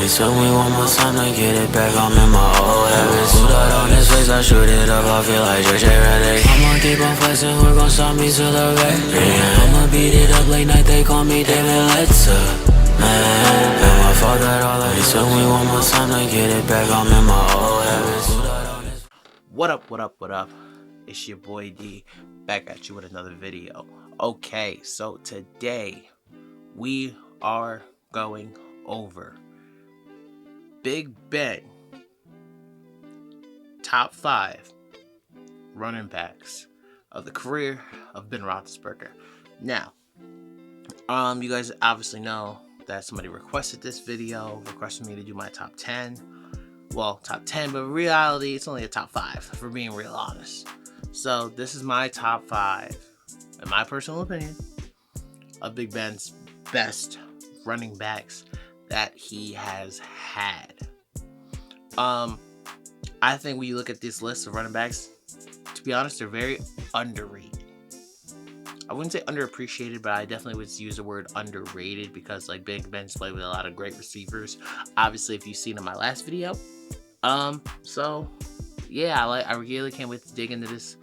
He took me one more time to get it back, I'm in my old habits. Put out on his face, I shoot it up, I feel like JJ Redick. I'ma keep on flexing, who gon' stop me till the red? I'ma beat it up late night, they call me David Letzer. Man, my fault that all of it took me one more time to get it back, I'm in my old habits. What up? It's your boy D, back at you with another video. Okay, so today we are going over Big Ben top 5 running backs of the career of Ben Roethlisberger. Now, you guys obviously know that somebody requested this video, requested me to do my top 10. Well, top 10, but in reality, it's only a top 5, for being real honest. So, this is my top 5, in my personal opinion, of Big Ben's best running backs that he has had. I think when you look at this list of running backs, to be honest, they're very underrated. I wouldn't say underappreciated, but I definitely would use the word underrated because like Big Ben's played with a lot of great receivers. Obviously, if you've seen in my last video. So yeah, I really can't wait to dig into this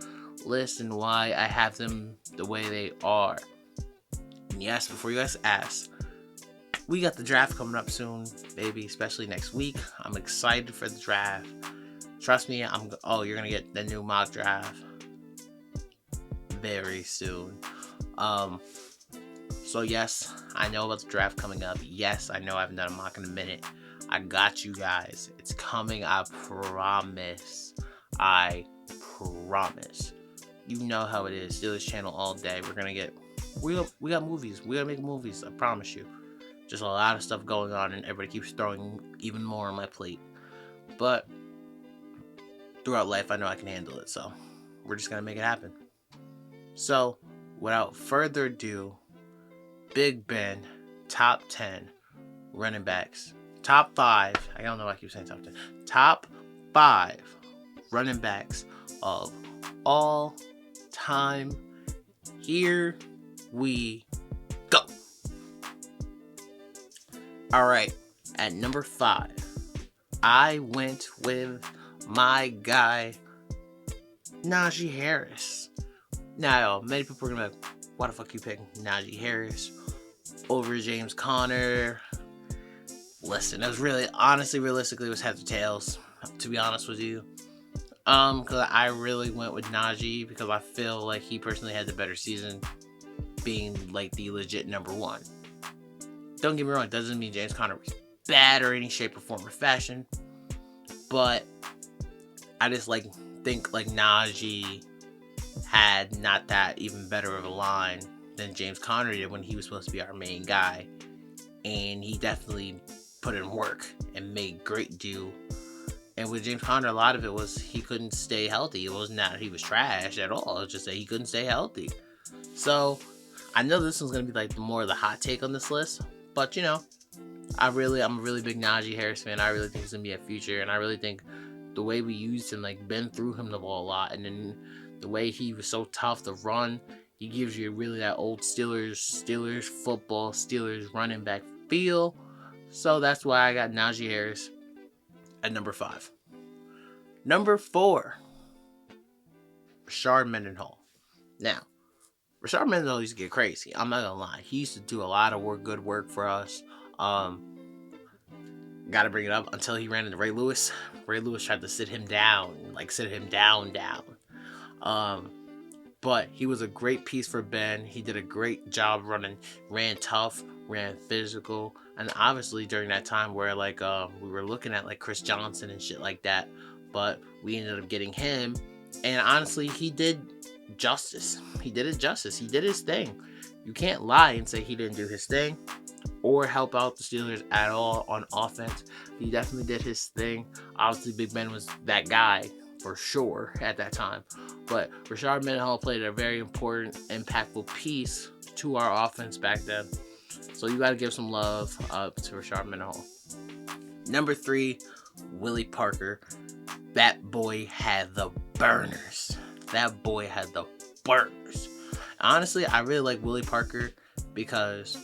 list and why I have them the way they are. And yes, before you guys ask, we got the draft coming up soon, baby, especially next week. I'm excited for the draft. Trust me, you're gonna get the new mock draft very soon. So yes, I know about the draft coming up. Yes, I know I haven't done a mock in a minute. I got you guys. It's coming, I promise. You know how it is. Steelers channel all day. We got movies. We gotta make movies, I promise you. Just a lot of stuff going on and everybody keeps throwing even more on my plate. But throughout life, I know I can handle it. So we're just gonna make it happen. So, without further ado, Big Ben, top 10 running backs. Top 5, I don't know why I keep saying top 10. Top 5 running backs of all time. Here we go. Alright, at number 5, I went with my guy, Najee Harris. Now, many people are gonna be like, why the fuck you pick Najee Harris over James Conner? Listen, it was realistically, it was heads or tails, to be honest with you. Because I really went with Najee because I feel like he personally had the better season, being like the legit number 1. Don't get me wrong, it doesn't mean James Conner was bad or any shape or form or fashion, but I just think Najee had not that even better of a line than James Conner did when he was supposed to be our main guy, and he definitely put in work and made great do. And with James Conner, a lot of it was he couldn't stay healthy. It wasn't that he was trash at all. It was just that he couldn't stay healthy. So I know this one's gonna be like more of the hot take on this list, but you know, I'm a really big Najee Harris fan. I really think he's gonna be a future, and I really think the way we used him, like Ben threw him the ball a lot, and then the way he was so tough to run, he gives you really that old Steelers football, Steelers running back feel. So that's why I got Najee Harris at number 5. Number 4, Rashard Mendenhall. Now, Rashard Mendenhall used to get crazy. I'm not gonna lie. He used to do a lot of good work for us. Gotta bring it up until he ran into Ray Lewis. Ray Lewis tried to sit him down. But he was a great piece for Ben. He did a great job running, ran tough, ran physical, and obviously during that time where we were looking at like Chris Johnson and shit like that, but we ended up getting him, and honestly, he did justice. He did it justice. He did his thing. You can't lie and say he didn't do his thing or help out the Steelers at all on offense. He definitely did his thing. Obviously, Big Ben was that guy for sure at that time. But Rashard Mendenhall played a very important, impactful piece to our offense back then. So you got to give some love to Rashard Mendenhall. Number 3, Willie Parker. That boy had the burners. Honestly, I really like Willie Parker because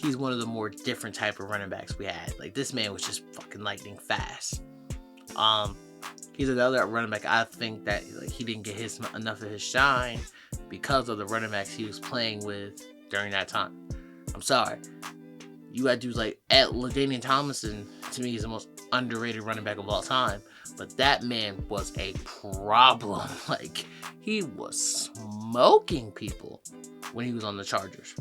he's one of the more different type of running backs we had. Like, this man was just fucking lightning fast. He's another running back. I think that like he didn't get enough of his shine because of the running backs he was playing with during that time. I'm sorry. You got dudes like LaDainian Tomlinson, to me, is the most underrated running back of all time. But that man was a problem. Like, he was smoking people when he was on the Chargers.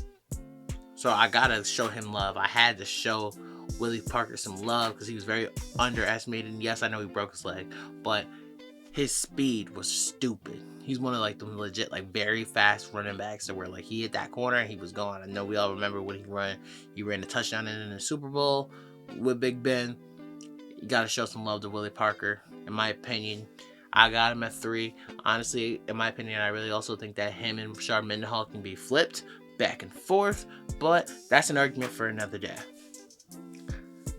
So I gotta show him love. I had to show Willie Parker some love because he was very underestimated. And yes, I know he broke his leg, but his speed was stupid. He's one of like the legit, like very fast running backs. So where like he hit that corner and he was gone. I know we all remember when he ran a touchdown in the Super Bowl with Big Ben. You gotta show some love to Willie Parker. In my opinion, I got him at 3. Honestly, in my opinion, I really also think that him and Rashard Mendenhall can be flipped back and forth, but that's an argument for another day.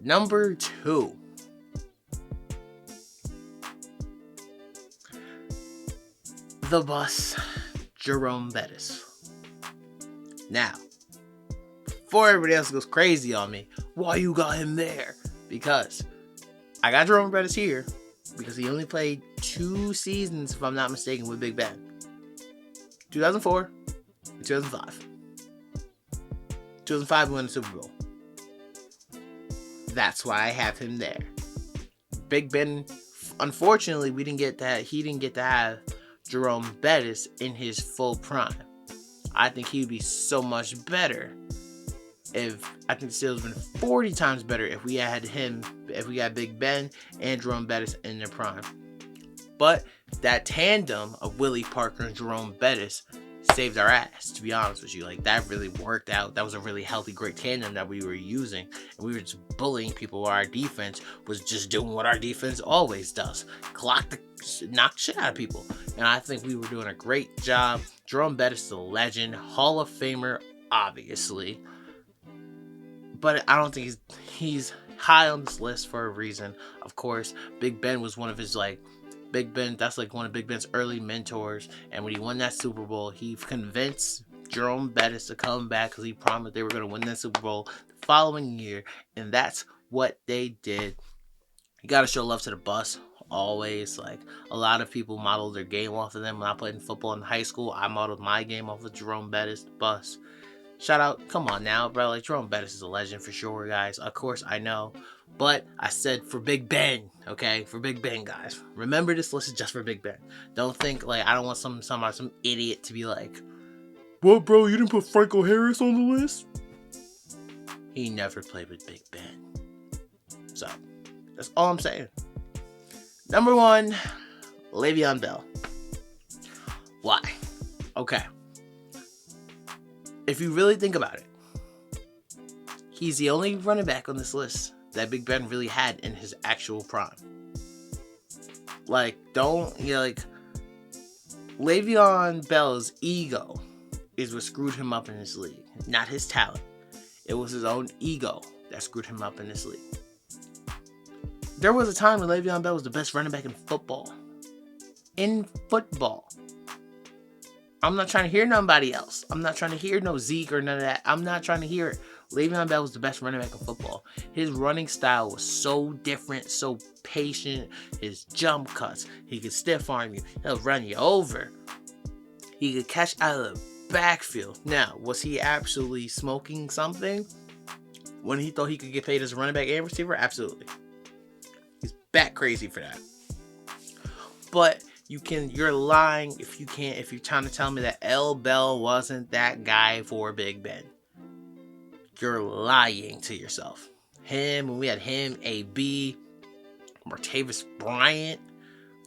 Number 2. The bus, Jerome Bettis. Now, before everybody else goes crazy on me, why you got him there? Because I got Jerome Bettis here because he only played 2 seasons, if I'm not mistaken, with Big Ben. 2004 and 2005. 2005 we won the Super Bowl. That's why I have him there. Big Ben, unfortunately, he didn't get to have Jerome Bettis in his full prime. I think he would be so much better I think the Steelers would have been 40 times better if we had Big Ben and Jerome Bettis in their prime. But that tandem of Willie Parker and Jerome Bettis saved our ass, to be honest with you. Like, that really worked out. That was a really healthy, great tandem that we were using. And we were just bullying people while our defense was just doing what our defense always does. Knock shit out of people. And I think we were doing a great job. Jerome Bettis is a legend. Hall of Famer, obviously. But I don't think he's high on this list for a reason. Of course, Big Ben was one of his, that's one of Big Ben's early mentors. And when he won that Super Bowl, he convinced Jerome Bettis to come back because he promised they were going to win that Super Bowl the following year. And that's what they did. You got to show love to the bus. Always. Like, a lot of people model their game off of them. When I played in football in high school, I modeled my game off of Jerome Bettis, the bus. Shout out, come on now, bro. Like, Jerome Bettis is a legend for sure, guys. Of course, I know. But I said for Big Ben, okay? For Big Ben, guys. Remember, this list is just for Big Ben. Don't think, like, I don't want some idiot to be like, what, bro? You didn't put Franco Harris on the list? He never played with Big Ben. So, that's all I'm saying. Number 1, LeVeon Bell. Why? Okay. If you really think about it, he's the only running back on this list that Big Ben really had in his actual prime. Like, Le'Veon Bell's ego is what screwed him up in this league. Not his talent. It was his own ego that screwed him up in this league. There was a time when Le'Veon Bell was the best running back in football. In football. I'm not trying to hear nobody else. I'm not trying to hear no Zeke or none of that. I'm not trying to hear it. Le'Veon Bell was the best running back in football. His running style was so different, so patient. His jump cuts. He could stiff arm you. He'll run you over. He could catch out of the backfield. Now, was he absolutely smoking something when he thought he could get paid as a running back and receiver? Absolutely. He's bat crazy for that. But you're lying if you're trying to tell me that L. Bell wasn't that guy for Big Ben. You're lying to yourself. When we had him, AB, Martavis Bryant.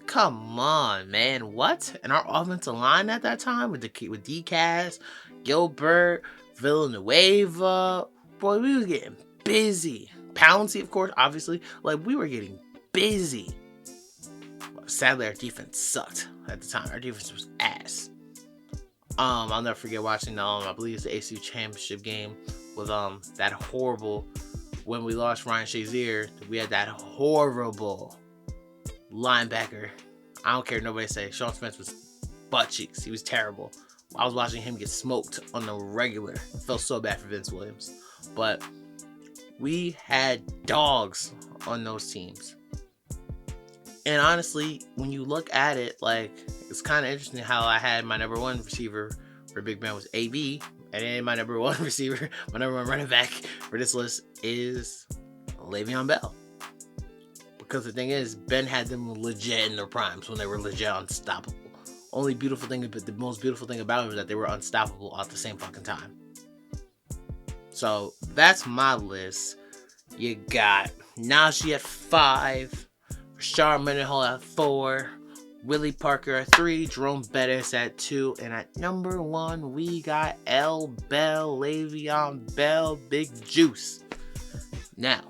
Come on, man. What? And our offensive line at that time with DeCaz, Gilbert, Villanueva. Boy, we was getting busy. Pouncey, of course, obviously. Like, we were getting busy. Sadly, our defense sucked at the time. Our defense was ass. I'll never forget watching I believe it's the ACU championship game with that horrible, when we lost Ryan Shazier, we had that horrible linebacker. I don't care what nobody say. Sean Smith was butt cheeks. He was terrible. I was watching him get smoked on the regular. I felt so bad for Vince Williams. But we had dogs on those teams. And honestly, when you look at it, like, it's kind of interesting how I had my number one receiver for Big Ben was AB, and then my number one receiver, my number one running back for this list is LeVeon Bell. Because the thing is, Ben had them legit in their primes when they were legit unstoppable. Only beautiful thing, but the most beautiful thing about it was that they were unstoppable at the same fucking time. So that's my list. You got Najee at 5, Rashard Mendenhall at 4, Willie Parker at 3, Jerome Bettis at 2, and at number 1 we got L. Bell, LeVeon Bell, Big Juice. Now,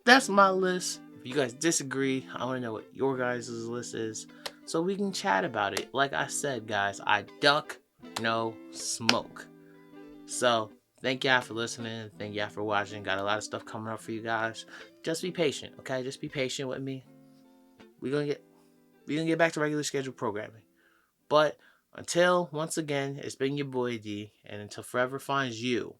that's my list. If you guys disagree, I want to know what your guys' list is so we can chat about it. Like I said, guys, I duck, no smoke. So, thank y'all for listening. Thank y'all for watching. Got a lot of stuff coming up for you guys. Just be patient, okay? Just be patient with me. We're gonna get back to regular scheduled programming. But until, once again, it's been your boy D, and until forever finds you,